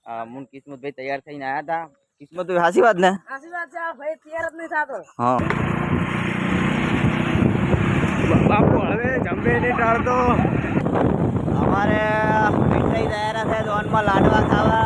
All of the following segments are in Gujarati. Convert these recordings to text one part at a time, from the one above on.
મૂન કિસ્મતભાઈ તૈયાર થઈને આયા હતા. કિસ્મતભાઈ હાચી વાત ને? હાચી વાત છે. ભાઈ તૈયાર જ નહીં થાતો. હા બાપુ હવે જંબે નહીં ટાળતો. અમારે મીઠાઈ તૈયાર છે દોનમાં લાડવા ખાવા.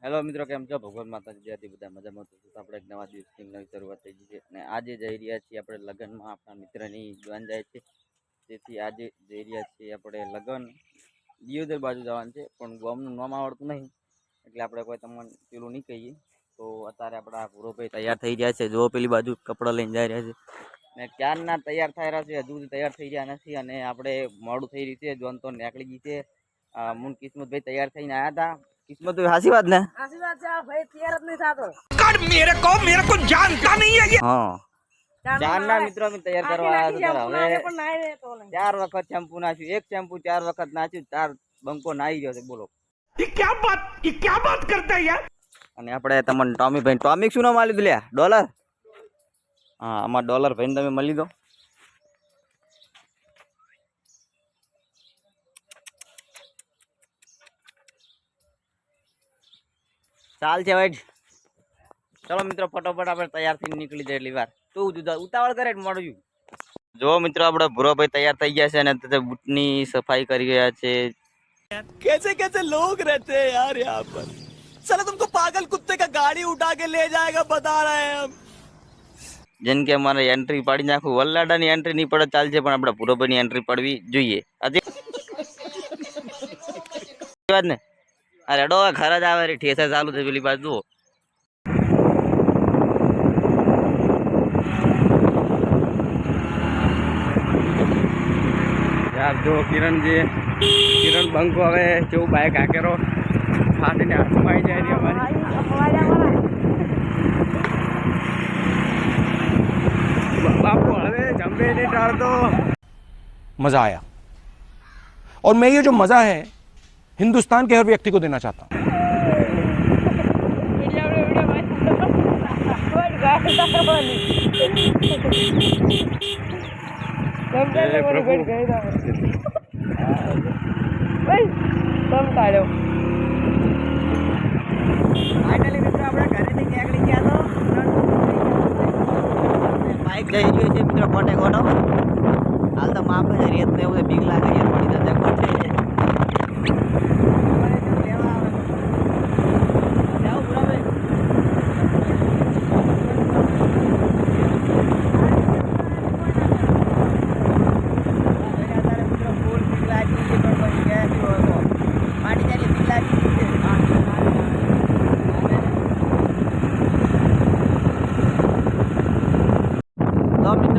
હેલો મિત્રો, કેમ છો? ભગવાન માતાજી જયથી બધા મજામાં તો આપણે એક નવા દિવસની નવી શરૂઆત થઈ ગઈ છે અને આજે જઈ રહ્યા છીએ આપણે લગ્નમાં. આપણા મિત્રની જવાન જાય છે, તેથી આજે જઈ રહ્યા છીએ આપણે લગ્ન. દિયોદર બાજુ જવાનું છે, પણ ગામનું નામ આવડતું નહીં એટલે આપણે કોઈ તમને પેલું નહીં કહીએ. તો અત્યારે આપણા ભૂરોભાઈ તૈયાર થઈ રહ્યા છે. જો પેલી બાજુ કપડાં લઈને જઈ રહ્યા છે ને ક્યારના તૈયાર થઈ રહ્યા છે, હજુ સુધી તૈયાર થઈ રહ્યા નથી અને આપણે મોડું થઈ રહ્યું છે. જોન તો નીકળી ગઈ છે. મૂન કિસ્મતભાઈ તૈયાર થઈને આવ્યા હતા. કિસ્મતભાઈ હાચી વાત ને? હાચી વાત છે. ભાઈ તૈયાર જ નહીં થાતો. मेरे को जानता नहीं है ये. હા, ચારના મિત્રો અમે તૈયાર કરવા આવ્યા હતા. હવે પણ નાઈ રે તો નહીં. 4 વખત શેમ્પુ નાખ્યું, એક શેમ્પુ 4 વખત નાખ્યું, 4 બંકો નાઈ ગયો છે. બોલો ये क्या बात करता है यार. અને આપણે તમને ટોમી ભાઈ, ટોમિક શું નામ આલ્યું લ્યા? ડોલર. હા, આમાં ડોલર ભાઈને તમે મળી દો. ચાલ છે ભાઈ. ચલો મિત્રો, ફટોફટ આપણે તૈયાર થઈને નીકળી જાય એટલી વાર. તું ઉતાવળ કરે મોડું. જો મિત્રો, આપણે ભૂરોભાઈ તૈયાર થઈ ગયા છે અને બૂટની સફાઈ કરી રહ્યા છે. कैसे कैसे लोग रहते हैं यार यहाँ पर. साला तुमको पागल कुत्ते का गाड़ी उठा के ले जाएगा बता रहे हैं हम. જેમ કે અમારે એન્ટ્રી પાડી નાખું. વલ્લાડાની એન્ટ્રી નહીં પડે ચાલશે, પણ આપણે ભૂરોભાઈની એન્ટ્રી પડવી જોઈએ. આજે વાત ને? અરે ડો ખરા જ આવે રે, ઠેસા ચાલુ છે પેલી બાજુ. यार जो किरण બંકો હવે જેવું બાઇક હાકેરો ફાટીને હાથમાં આવી જાય રહી અમારી. બાપુ હવે જંબે નહીં ટાળતો. मजा आया और मैं ये जो मजा है हिंदुस्तान के हर व्यक्ति को देना चाहता हूँ. બાઈક જઈ રહ્યો છે મિત્રો કોટે કોટો. હાલ તો માપ છે, રેત ને એવું બીક લાગે યાર. પડી જતા કોણ છે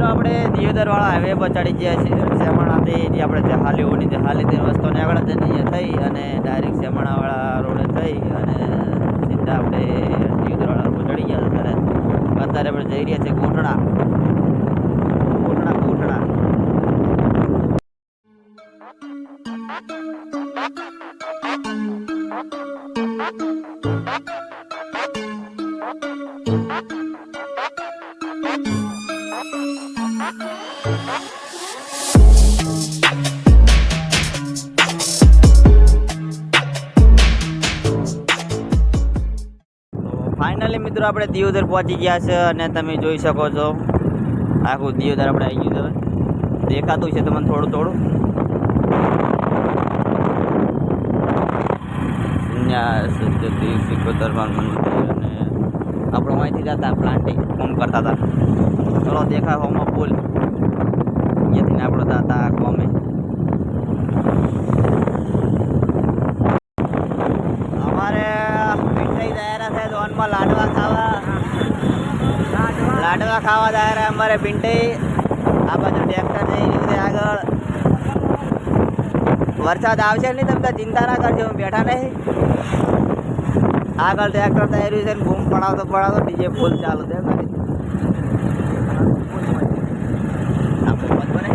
આપણે દિયોદર વાળા હાઈવે પર ચડી ગયા છીએ. શેમાણાથી જે આપણે જે હાલી ઓની જે હાલી તે રસ્તોને આગળ જઈને થઈ અને ડાયરેક્ટ શેમાણાવાળા રોડે થઈ અને સીધા આપણે દિયોદર વાળા રોડ ચડી ગયા. અત્યારે આપણે જઈ રહ્યા છીએ કોટડા. ફાઇનલી મિત્રો આપણે દિયોદર પહોંચી ગયા છે અને તમે જોઈ શકો છો આખું દિયોદર આપણે આવી ગયું છે. દેખાતું છે તમને થોડું થોડું. સિકોતરમાં મંદિર અને આપણે અહીંથી જતા પ્લાન્ટિંગ ફોન કરતા હતા. ચલો દેખાય હોમાં પુલ, અહીંયાથી આપણે જતા કોમે. અમારે મીઠાઈ દાયરા છે દોનમાં લાડવા ખાવા દાયરા અમારે પિંટાઈ. આ બાજુ ટ્રેક્ટર જઈ રહ્યું છે આગળ. વરસાદ આવશે નહીં, તમે ચિંતા ના કરજો, બેઠા નહીં. આગળ ટ્રેક્ટર તૈયારી છે ને બૂમ પડાવતો ડીજે ફૂલ ચાલુ છે ગાડી આપણે મોજ બને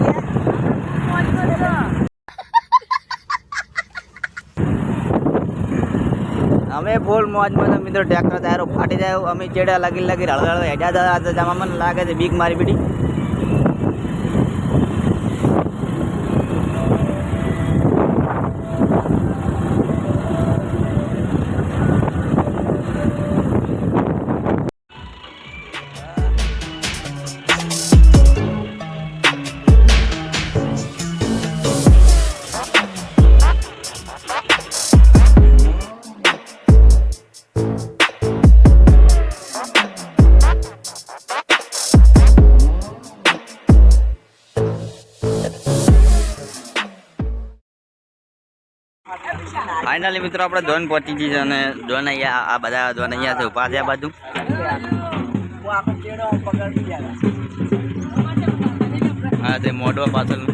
અમે ફૂલ મોજમાં મિત્રો ટ્રેક્ટર ટાયરો ફાટી જાય અમે ચેડા લગી હળવે હેડ્યા જવા મને લાગે છે બીક મારી બીડી ફાઇનલી મિત્રો આપણે ધોન પહોંચી ગઈ છે અને ધોન અહીંયા આ બધા ધોન અહીંયા છે ઉભા છે આ બાજુ હા તે મોઢો પાછળ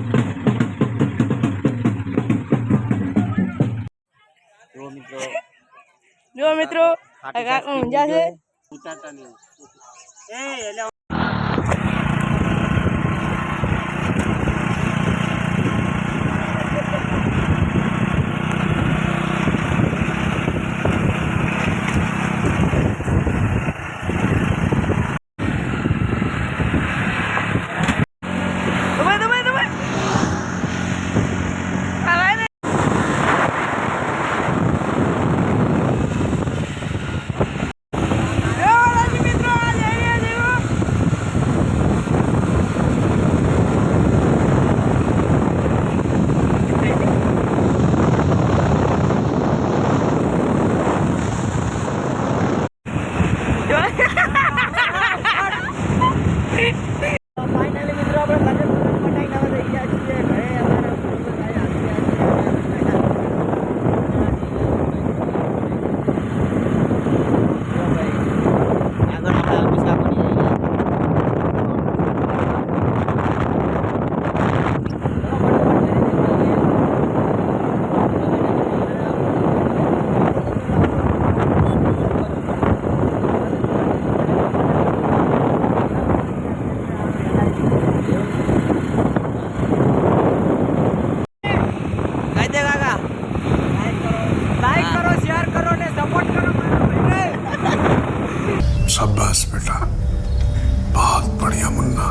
જો મિત્રો ઊંઝા છે शाबाश बेटा बहुत बढ़िया मुन्ना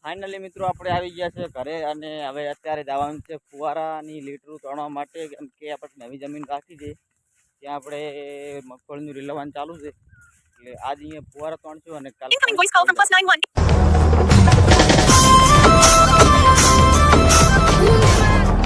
ફાઇનલી મિત્રો આપણે આવી ગયા છે ઘરે અને હવે અત્યારે જવાનું છે ફુવારાની લીટરું તોડવા માટે કેમ કે આપણે નવી જમીન રાખી છે ત્યાં આપણે મગફળીનું રીલવાનું ચાલુ છે એટલે આજ અહીંયા ફુવારા તોડશું અને કાલ